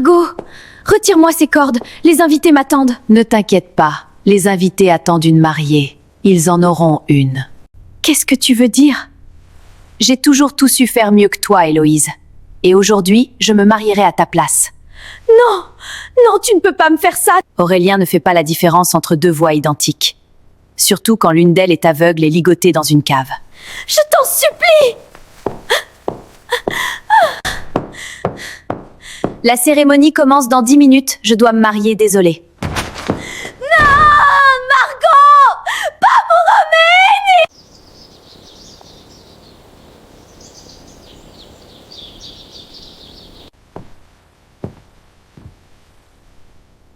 Margot, retire-moi ces cordes, les invités m'attendent. Ne t'inquiète pas, les invités attendent une mariée. Ils en auront une. Qu'est-ce que tu veux dire? J'ai toujours tout su faire mieux que toi, Héloïse. Et aujourd'hui, je me marierai à ta place. Non, non, tu ne peux pas me faire ça. Aurélien ne fait pas la différence entre deux voix identiques. Surtout quand l'une d'elles est aveugle et ligotée dans une cave. Je t'en supplie! La cérémonie commence dans 10 minutes. Je dois me marier, désolée. Non, Margot! Pas pour Roménie!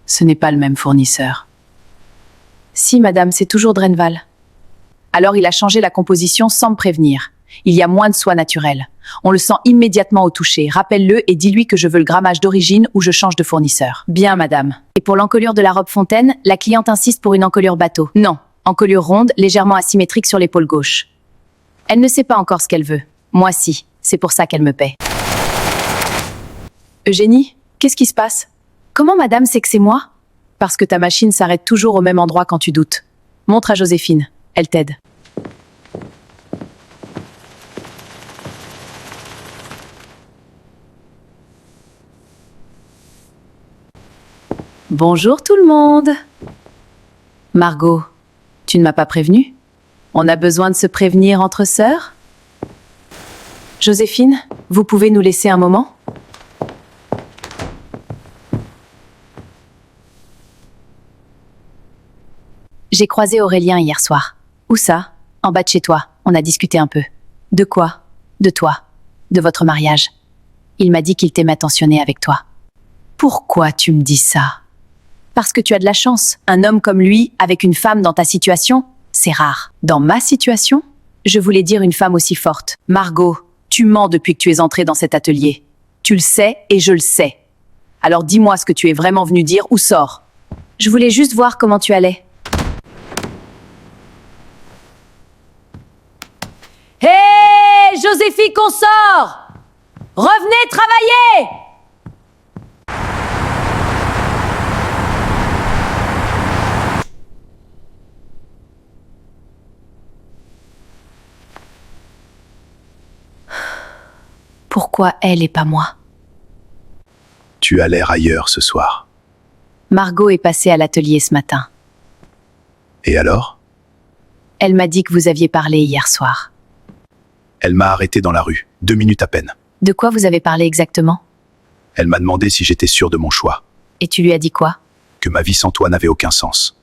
Ce n'est pas le même fournisseur. Si, madame, c'est toujours Drenval. Alors il a changé la composition sans me prévenir. Il y a moins de soie naturelle. On le sent immédiatement au toucher. Rappelle-le et dis-lui que je veux le grammage d'origine ou je change de fournisseur. Bien, madame. Et pour l'encolure de la robe fontaine, la cliente insiste pour une encolure bateau. Non, encolure ronde, légèrement asymétrique sur l'épaule gauche. Elle ne sait pas encore ce qu'elle veut. Moi, si. C'est pour ça qu'elle me paie. Eugénie, qu'est-ce qui se passe? Comment madame sait que c'est moi? Parce que ta machine s'arrête toujours au même endroit quand tu doutes. Montre à Joséphine. Elle t'aide. Bonjour tout le monde. Margot, tu ne m'as pas prévenue? On a besoin de se prévenir entre sœurs? Joséphine, vous pouvez nous laisser un moment? J'ai croisé Aurélien hier soir. Où ça? En bas de chez toi. On a discuté un peu. De quoi? De toi. De votre mariage. Il m'a dit qu'il t'aimait attentionner avec toi. Pourquoi tu me dis ça? Parce que tu as de la chance. Un homme comme lui, avec une femme dans ta situation, c'est rare. Dans ma situation? Je voulais dire une femme aussi forte. Margot, tu mens depuis que tu es entrée dans cet atelier. Tu le sais et je le sais. Alors dis-moi ce que tu es vraiment venue dire ou sors. Je voulais juste voir comment tu allais. Hé, Joséphine, qu'on sort! Revenez travailler! Pourquoi elle et pas moi? Tu as l'air ailleurs ce soir. Margot est passée à l'atelier ce matin. Et alors? Elle m'a dit que vous aviez parlé hier soir. Elle m'a arrêté dans la rue, 2 minutes à peine. De quoi vous avez parlé exactement? Elle m'a demandé si j'étais sûr de mon choix, Et tu lui as dit quoi? que ma vie sans toi n'avait aucun sens.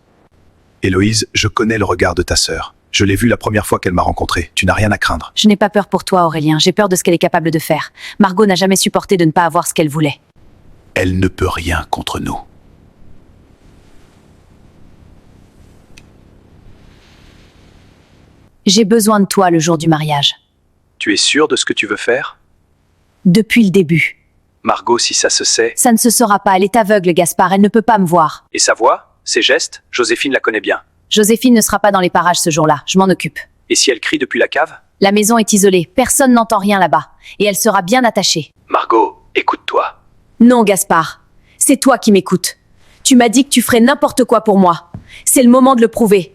Héloïse, je connais le regard de ta sœur. Je l'ai vue la première fois qu'elle m'a rencontré. Tu n'as rien à craindre. Je n'ai pas peur pour toi, Aurélien. J'ai peur de ce qu'elle est capable de faire. Margot n'a jamais supporté de ne pas avoir ce qu'elle voulait. Elle ne peut rien contre nous. J'ai besoin de toi le jour du mariage. Tu es sûr de ce que tu veux faire? Depuis le début. Margot, si ça se sait... Ça ne se saura pas. Elle est aveugle, Gaspard. Elle ne peut pas me voir. Et sa voix? Ses gestes? Joséphine la connaît bien. Joséphine ne sera pas dans les parages ce jour-là. Je m'en occupe. Et si elle crie depuis la cave? La maison est isolée. Personne n'entend rien là-bas. Et elle sera bien attachée. Margot, écoute-toi. Non, Gaspard. C'est toi qui m'écoutes. Tu m'as dit que tu ferais n'importe quoi pour moi. C'est le moment de le prouver.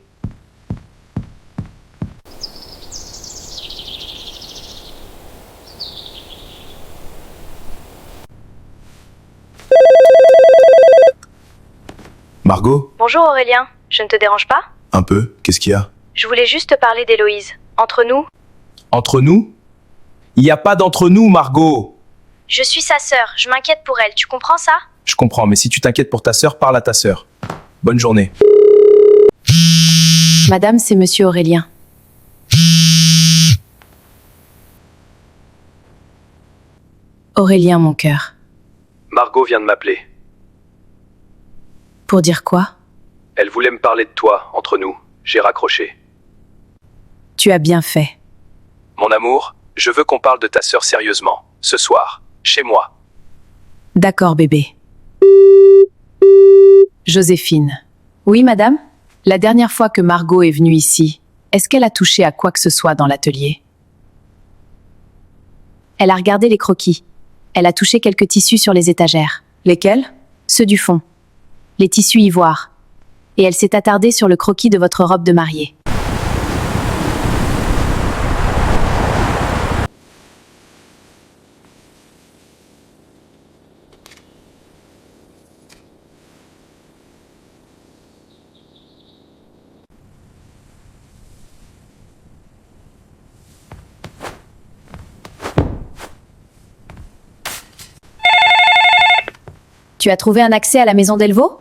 Margot? Bonjour Aurélien, je ne te dérange pas? Un peu, qu'est-ce qu'il y a? Je voulais juste te parler d'Héloïse. Entre nous, Entre nous? Il n'y a pas d'entre nous, Margot. je suis sa sœur, je m'inquiète pour elle, tu comprends ça? Je comprends, mais si tu t'inquiètes pour ta sœur, parle à ta sœur. Bonne journée. Madame, c'est monsieur Aurélien. Aurélien, mon cœur. Margot vient de m'appeler. Pour dire quoi? Elle voulait me parler de toi, entre nous. J'ai raccroché. Tu as bien fait. Mon amour, je veux qu'on parle de ta sœur sérieusement. Ce soir, chez moi. D'accord, bébé. Joséphine. Oui, madame? La dernière fois que Margot est venue ici, est-ce qu'elle a touché à quoi que ce soit dans l'atelier? Elle a regardé les croquis. Elle a touché quelques tissus sur les étagères. Lesquels? Ceux du fond. Les tissus ivoires. Et elle s'est attardée sur le croquis de votre robe de mariée. Tu as trouvé un accès à la maison d'Elvaux?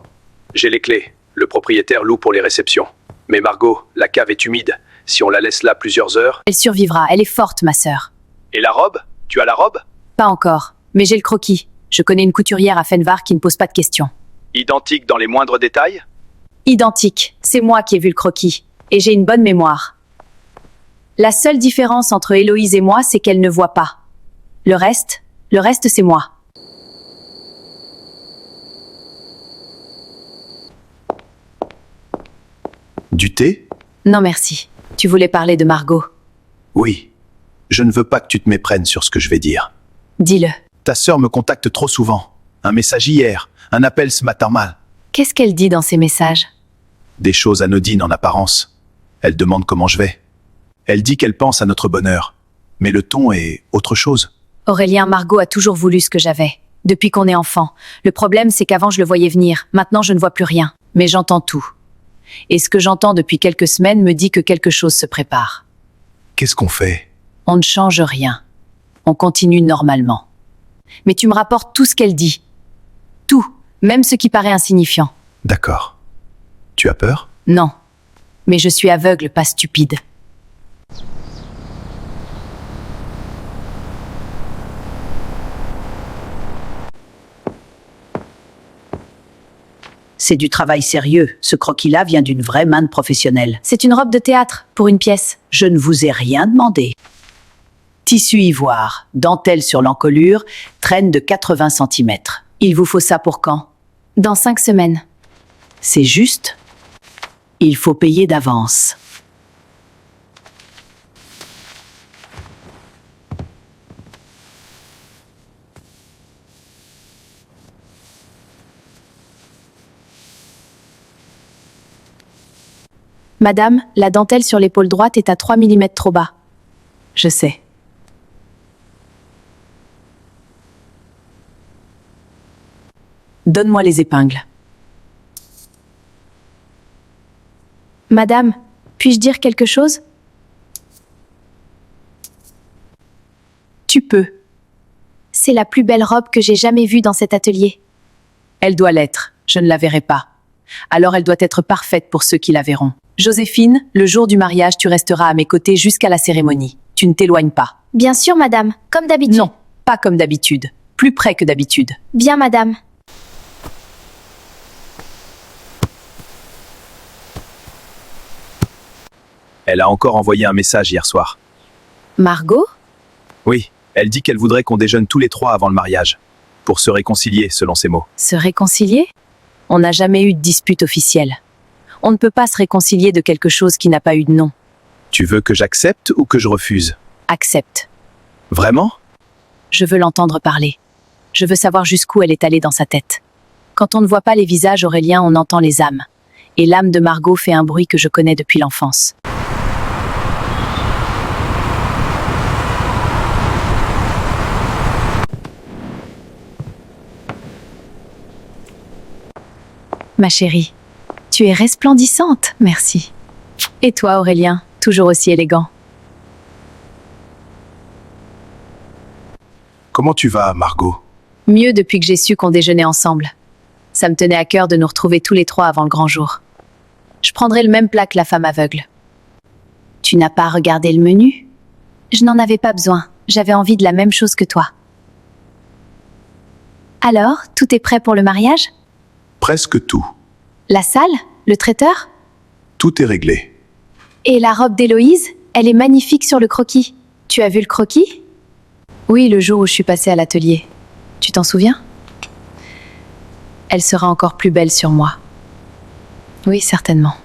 J'ai les clés. Le propriétaire loue pour les réceptions. Mais Margot, la cave est humide. Si on la laisse là plusieurs heures... Elle survivra, elle est forte, ma sœur. Et la robe? Tu as la robe? Pas encore, mais j'ai le croquis. Je connais une couturière à Fenvar qui ne pose pas de questions. Identique dans les moindres détails? Identique, c'est moi qui ai vu le croquis. Et j'ai une bonne mémoire. La seule différence entre Héloïse et moi, c'est qu'elle ne voit pas. Le reste, c'est moi. Du thé? Non merci, tu voulais parler de Margot. Oui. Je ne veux pas que tu te méprennes sur ce que je vais dire. Dis-le. Ta sœur me contacte trop souvent. Un message hier, un appel ce matin mal. Qu'est-ce qu'elle dit dans ses messages? Des choses anodines en apparence. Elle demande comment je vais. Elle dit qu'elle pense à notre bonheur. Mais le ton est autre chose. Aurélien, Margot a toujours voulu ce que j'avais. Depuis qu'on est enfant. Le problème, c'est qu'avant, je le voyais venir. Maintenant, je ne vois plus rien. Mais j'entends tout. Et ce que j'entends depuis quelques semaines me dit que quelque chose se prépare. Qu'est-ce qu'on fait? On ne change rien. On continue normalement. Mais tu me rapportes tout ce qu'elle dit. Tout, même ce qui paraît insignifiant. D'accord. Tu as peur? Non. Mais je suis aveugle, pas stupide. C'est du travail sérieux. Ce croquis-là vient d'une vraie main de professionnelle. C'est une robe de théâtre, pour une pièce. Je ne vous ai rien demandé. Tissu ivoire, dentelle sur l'encolure, traîne de 80 cm. Il vous faut ça pour quand? Dans 5 semaines. C'est juste? Il faut payer d'avance. Madame, la dentelle sur l'épaule droite est à 3 mm trop bas. Je sais. Donne-moi les épingles. Madame, puis-je dire quelque chose? Tu peux. C'est la plus belle robe que j'ai jamais vue dans cet atelier. Elle doit l'être. Je ne la verrai pas. Alors elle doit être parfaite pour ceux qui la verront. Joséphine, le jour du mariage, tu resteras à mes côtés jusqu'à la cérémonie. Tu ne t'éloignes pas. Bien sûr, madame, comme d'habitude. Non, pas comme d'habitude. Plus près que d'habitude. Bien, madame. Elle a encore envoyé un message hier soir. Margot? Oui, elle dit qu'elle voudrait qu'on déjeune tous les trois avant le mariage. Pour se réconcilier, selon ses mots. Se réconcilier? On n'a jamais eu de dispute officielle. On ne peut pas se réconcilier de quelque chose qui n'a pas eu de nom. Tu veux que j'accepte ou que je refuse? Accepte. Vraiment? Je veux l'entendre parler. Je veux savoir jusqu'où elle est allée dans sa tête. Quand on ne voit pas les visages, Aurélien, on entend les âmes. Et l'âme de Margot fait un bruit que je connais depuis l'enfance. Ma chérie, tu es resplendissante, merci. Et toi, Aurélien, toujours aussi élégant. Comment tu vas, Margot? Mieux depuis que j'ai su qu'on déjeunait ensemble. Ça me tenait à cœur de nous retrouver tous les trois avant le grand jour. Je prendrai le même plat que la femme aveugle. Tu n'as pas regardé le menu? Je n'en avais pas besoin. J'avais envie de la même chose que toi. Alors, tout est prêt pour le mariage? Presque tout. La salle? Le traiteur? Tout est réglé. Et la robe d'Héloïse? Elle est magnifique sur le croquis. Tu as vu le croquis? Oui, le jour où je suis passée à l'atelier. Tu t'en souviens? Elle sera encore plus belle sur moi. Oui, certainement.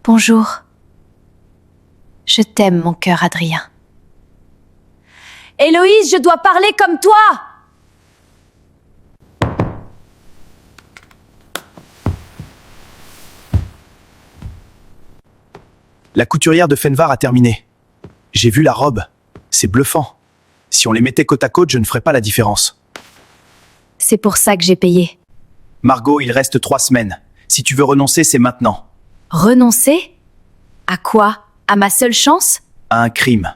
Bonjour. Je t'aime, mon cœur, Adrien. Héloïse, je dois parler comme toi! La couturière de Fenvar a terminé. J'ai vu la robe. C'est bluffant. Si on les mettait côte à côte, je ne ferais pas la différence. C'est pour ça que j'ai payé. Margot, il reste 3 semaines. Si tu veux renoncer, c'est maintenant. Renoncer? À quoi? À ma seule chance? À un crime.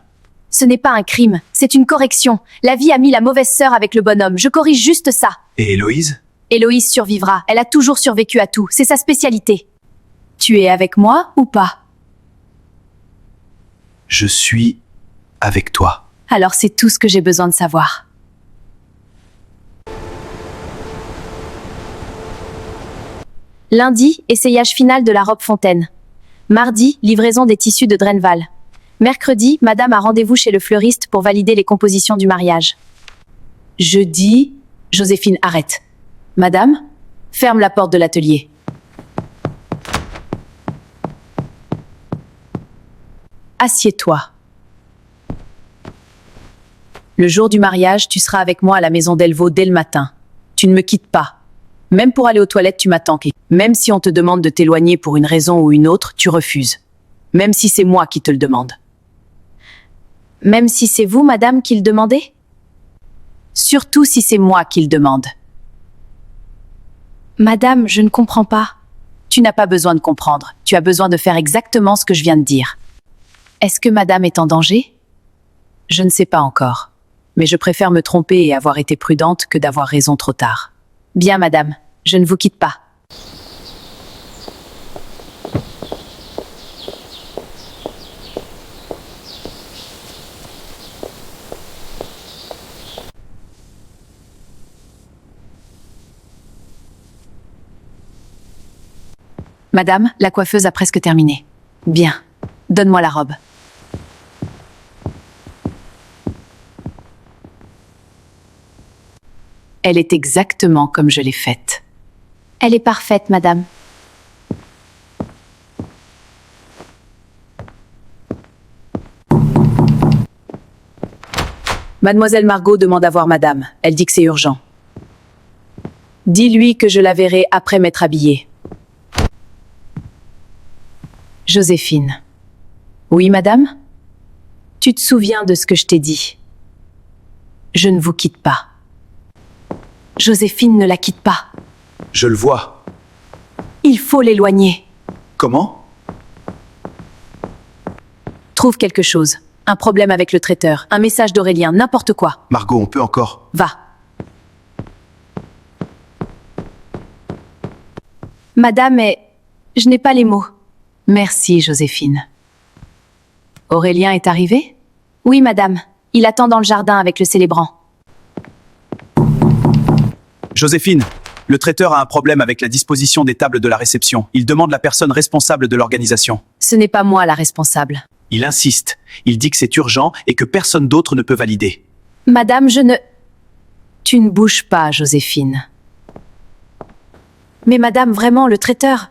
Ce n'est pas un crime, c'est une correction. La vie a mis la mauvaise sœur avec le bonhomme, je corrige juste ça. Et Héloïse? Héloïse survivra, elle a toujours survécu à tout, c'est sa spécialité. Tu es avec moi ou pas? Je suis avec toi. Alors c'est tout ce que j'ai besoin de savoir. Lundi, essayage final de la robe Fontaine. Mardi, livraison des tissus de Drenval. Mercredi, madame a rendez-vous chez le fleuriste pour valider les compositions du mariage. Jeudi, Joséphine, arrête. Madame, ferme la porte de l'atelier. Assieds-toi. Le jour du mariage, tu seras avec moi à la maison d'Elvaux dès le matin. Tu ne me quittes pas. Même pour aller aux toilettes, tu m'attends. Même si on te demande de t'éloigner pour une raison ou une autre, tu refuses. Même si c'est moi qui te le demande. Même si c'est vous, madame, qui le demandez? Surtout si c'est moi qui le demande. Madame, je ne comprends pas. Tu n'as pas besoin de comprendre. Tu as besoin de faire exactement ce que je viens de dire. Est-ce que madame est en danger? Je ne sais pas encore. Mais je préfère me tromper et avoir été prudente que d'avoir raison trop tard. Bien, madame, je ne vous quitte pas. Madame, la coiffeuse a presque terminé. Bien. Donne-moi la robe. Elle est exactement comme je l'ai faite. Elle est parfaite, madame. Mademoiselle Margot demande à voir madame. Elle dit que c'est urgent. Dis-lui que je la verrai après m'être habillée. Joséphine. Oui, madame? Tu te souviens de ce que je t'ai dit? Je ne vous quitte pas. Joséphine ne la quitte pas. Je le vois. Il faut l'éloigner. Comment? Trouve quelque chose. Un problème avec le traiteur, un message d'Aurélien, n'importe quoi. Margot, on peut encore... Va. Madame je n'ai pas les mots. Merci, Joséphine. Aurélien est arrivé? Oui, madame. Il attend dans le jardin avec le célébrant. Joséphine, le traiteur a un problème avec la disposition des tables de la réception. Il demande la personne responsable de l'organisation. Ce n'est pas moi la responsable. Il insiste. Il dit que c'est urgent et que personne d'autre ne peut valider. Madame, je ne... Tu ne bouges pas, Joséphine. Mais madame, vraiment, le traiteur...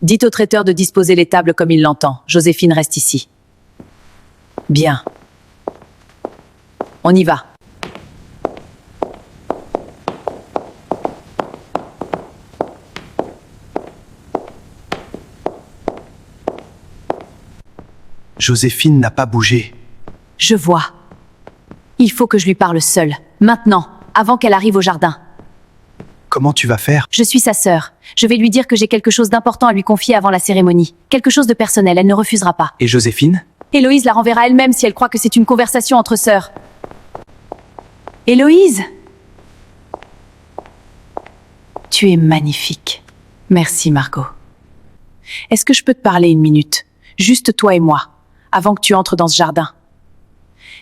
Dites au traiteur de disposer les tables comme il l'entend. Joséphine reste ici. Bien. On y va. Joséphine n'a pas bougé. Je vois. Il faut que je lui parle seule. Maintenant, avant qu'elle arrive au jardin. Comment tu vas faire? Je suis sa sœur. Je vais lui dire que j'ai quelque chose d'important à lui confier avant la cérémonie. Quelque chose de personnel, elle ne refusera pas. Et Joséphine? Héloïse la renverra elle-même si elle croit que c'est une conversation entre sœurs. Héloïse? Tu es magnifique. Merci, Margot. Est-ce que je peux te parler une minute? Juste toi et moi, avant que tu entres dans ce jardin.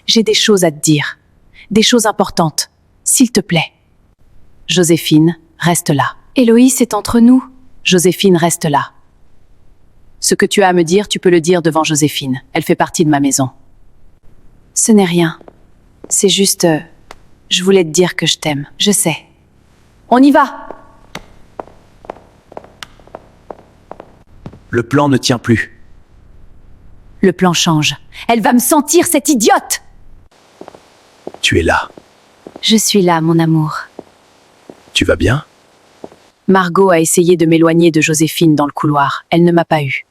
J'ai des choses à te dire. Des choses importantes. S'il te plaît. Joséphine, reste là. Héloïse, c'est entre nous. Joséphine, reste là. Ce que tu as à me dire, tu peux le dire devant Joséphine. Elle fait partie de ma maison. Ce n'est rien. C'est juste... je voulais te dire que je t'aime. Je sais. On y va! Le plan ne tient plus. Le plan change. Elle va me sentir, cette idiote! Tu es là. Je suis là, mon amour. Tu vas bien? Margot a essayé de m'éloigner de Joséphine dans le couloir. Elle ne m'a pas eu.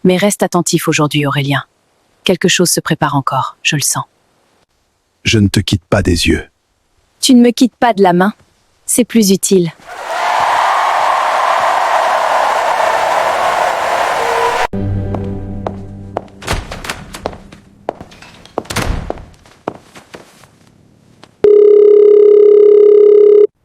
Mais reste attentif aujourd'hui, Aurélien. Quelque chose se prépare encore, je le sens. Je ne te quitte pas des yeux. Tu ne me quittes pas de la main. C'est plus utile.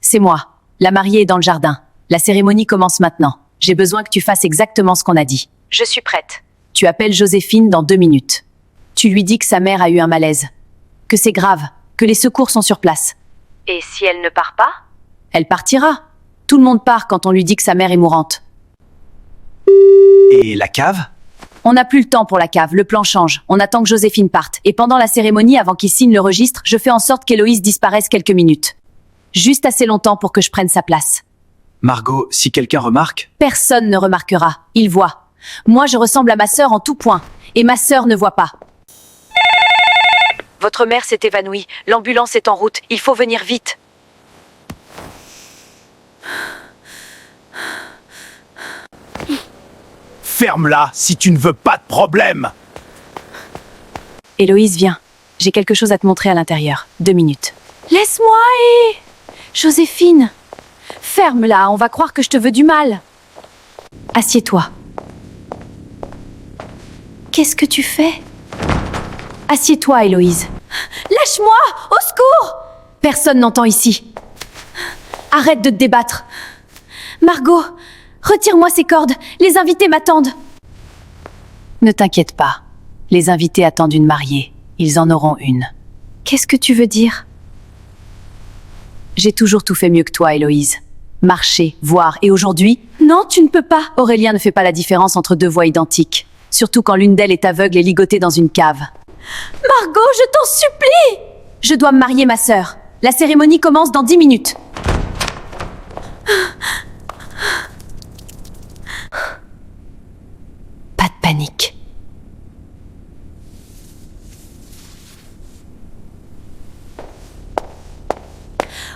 C'est moi. La mariée est dans le jardin. La cérémonie commence maintenant. J'ai besoin que tu fasses exactement ce qu'on a dit. Je suis prête. Tu appelles Joséphine dans 2 minutes. Tu lui dis que sa mère a eu un malaise. Que c'est grave. Que les secours sont sur place. Et si elle ne part pas? Elle partira. Tout le monde part quand on lui dit que sa mère est mourante. Et la cave? On n'a plus le temps pour la cave, le plan change. On attend que Joséphine parte. Et pendant la cérémonie, avant qu'il signe le registre, je fais en sorte qu'Héloïse disparaisse quelques minutes. Juste assez longtemps pour que je prenne sa place. Margot, si quelqu'un remarque? Personne ne remarquera. Il voit. Moi, je ressemble à ma sœur en tout point. Et ma sœur ne voit pas. Votre mère s'est évanouie. L'ambulance est en route. Il faut venir vite. Ferme-la si tu ne veux pas de problème. Héloïse, viens. J'ai quelque chose à te montrer à l'intérieur. 2 minutes. Laisse-moi Joséphine, ferme-la, on va croire que je te veux du mal. Assieds-toi. Qu'est-ce que tu fais? Assieds-toi, Héloïse. Lâche-moi! Au secours! Personne n'entend ici. Arrête de te débattre. Margot, retire-moi ces cordes, les invités m'attendent. Ne t'inquiète pas. Les invités attendent une mariée. Ils en auront une. Qu'est-ce que tu veux dire? J'ai toujours tout fait mieux que toi, Héloïse. Marcher, voir, et aujourd'hui, Non, tu ne peux pas. Aurélien ne fait pas la différence entre 2 voix identiques. Surtout quand l'une d'elles est aveugle et ligotée dans une cave. Margot, je t'en supplie! Je dois me marier, ma sœur. La cérémonie commence dans 10 minutes. Pas de panique.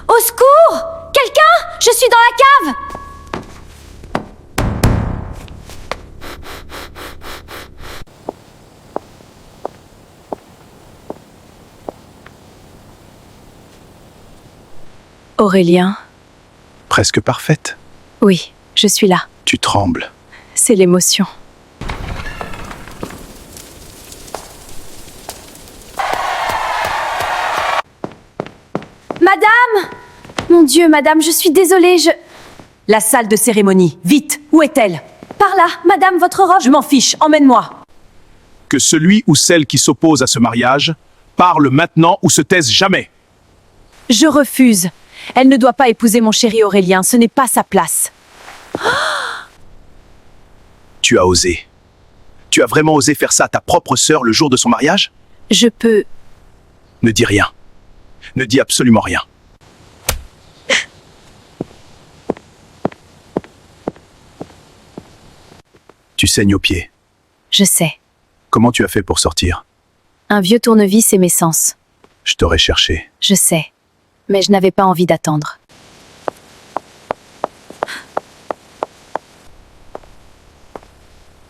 Au secours! Quelqu'un? Je suis dans la cave! Aurélien? Presque parfaite. Oui, je suis là. Tu trembles. C'est l'émotion. Madame! Mon Dieu, madame, je suis désolée, La salle de cérémonie. Vite! Où est-elle? Par là, madame, votre robe... Je m'en fiche. Emmène-moi. Que celui ou celle qui s'oppose à ce mariage parle maintenant ou se taise jamais. Je refuse. Elle ne doit pas épouser mon chéri Aurélien. Ce n'est pas sa place. Tu as osé. Tu as vraiment osé faire ça à ta propre sœur le jour de son mariage? Je peux... Ne dis rien. Ne dis absolument rien. Tu saignes aux pieds. Je sais. Comment tu as fait pour sortir? Un vieux tournevis et mes sens. Je t'aurais cherché. Je sais. Mais je n'avais pas envie d'attendre.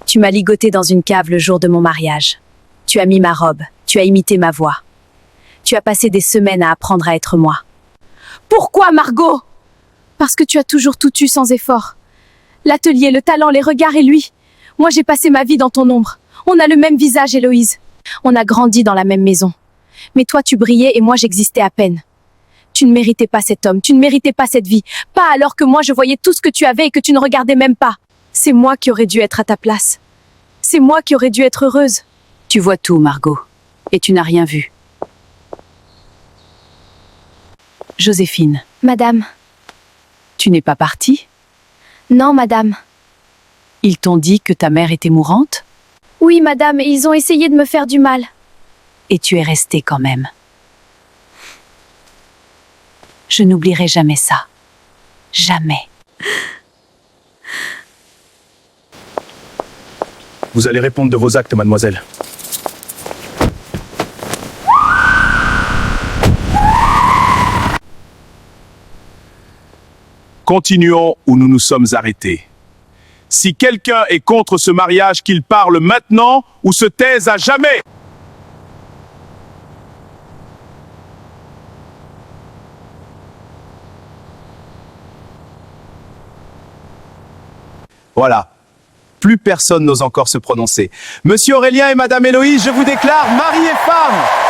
Tu m'as ligoté dans une cave le jour de mon mariage. Tu as mis ma robe. Tu as imité ma voix. Tu as passé des semaines à apprendre à être moi. Pourquoi, Margot? Parce que tu as toujours tout eu sans effort. L'atelier, le talent, les regards et lui. Moi, j'ai passé ma vie dans ton ombre. On a le même visage, Héloïse. On a grandi dans la même maison. Mais toi, tu brillais et moi, j'existais à peine. Tu ne méritais pas cet homme, tu ne méritais pas cette vie. Pas alors que moi, je voyais tout ce que tu avais et que tu ne regardais même pas. C'est moi qui aurais dû être à ta place. C'est moi qui aurais dû être heureuse. Tu vois tout, Margot. Et tu n'as rien vu. Joséphine, Madame. tu n'es pas partie? Non, madame. Ils t'ont dit que ta mère était mourante? Oui, madame, et ils ont essayé de me faire du mal. Et tu es restée quand même. Je n'oublierai jamais ça. Jamais. Vous allez répondre de vos actes, mademoiselle. Continuons où nous nous sommes arrêtés. Si quelqu'un est contre ce mariage, qu'il parle maintenant ou se taise à jamais. Voilà. Plus personne n'ose encore se prononcer. Monsieur Aurélien et Madame Héloïse, je vous déclare mari et femme.